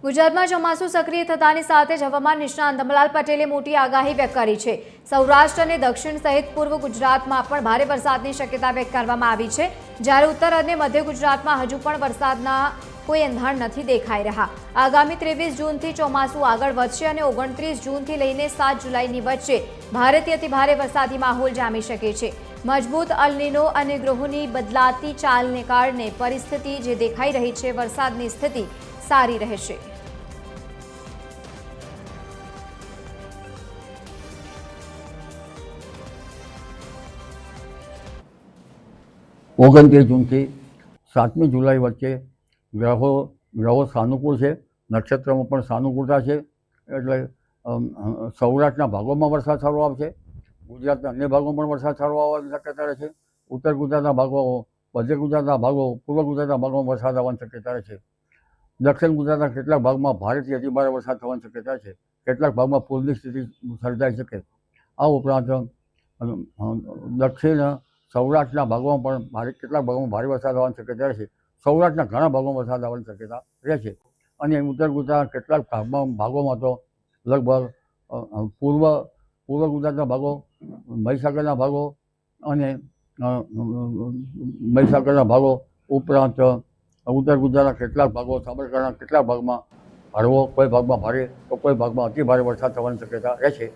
ગુજરાતમાં ચોમાસું સક્રિય થતાની સાથે જ હવામાન નિષ્ણાત ધમલાલ પટેલે મોટી આગાહી વ્યક્ત કરી છે। સૌરાષ્ટ્ર અને દક્ષિણ સહિત પૂર્વ ગુજરાતમાં પણ ભારે વરસાદની શક્યતા વ્યક્ત કરવામાં આવી છે, જ્યારે ઉત્તર અને મધ્ય ગુજરાતમાં હજુ પણ વરસાદના કોઈ એંધાણ નથી દેખાઈ રહ્યા। આગામી 23 જૂનથી ચોમાસું આગળ વધશે અને 29 જૂનથી લઈને 7 જુલાઈની વચ્ચે ભારેથી અતિભારે વરસાદી માહોલ જામી શકે છે। મજબૂત અલ નીનો અને ગ્રહોની બદલાતી ચાલને કારણે પરિસ્થિતિ જે દેખાઈ રહી છે, વરસાદની સ્થિતિ સારી રહેશે। ઓગણત્રીસ જૂનથી 7મી જુલાઈ વચ્ચે ગ્રહો સાનુકૂળ છે, નક્ષત્રમાં પણ સાનુકૂળતા છે, એટલે સૌરાષ્ટ્રના ભાગોમાં વરસાદ સારો આવશે, ગુજરાતના અન્ય ભાગોમાં પણ વરસાદ સારો આવવાની શક્યતા રહે છે। ઉત્તર ગુજરાતના ભાગો, મધ્ય ગુજરાતના ભાગો, પૂર્વ ગુજરાતના ભાગોમાં વરસાદ આવવાની શક્યતા રહે છે। દક્ષિણ ગુજરાતના કેટલાક ભાગમાં ભારેથી અતિભારે વરસાદ થવાની શક્યતા છે, કેટલાક ભાગમાં પૂરની સ્થિતિ સર્જાઈ શકે। આ ઉપરાંત દક્ષિણ સૌરાષ્ટ્રના ભાગોમાં પણ કેટલાક ભાગોમાં ભારે વરસાદ આવવાની શક્યતા રહેશે। સૌરાષ્ટ્રના ઘણા ભાગોમાં વરસાદ આવવાની શક્યતા રહેશે અને ઉત્તર ગુજરાતના કેટલાક ભાગોમાં તો લગભગ પૂર્વ ગુજરાતના ભાગો, મહીસાગરના ભાગો અને ઉપરાંત ઉત્તર ગુજરાતના કેટલાક ભાગો, સાબરકાંઠાના કેટલાક ભાગમાં હળવો, કોઈ ભાગમાં ભારે તો કોઈ ભાગમાં અતિ ભારે વરસાદ થવાની શક્યતા રહેશે।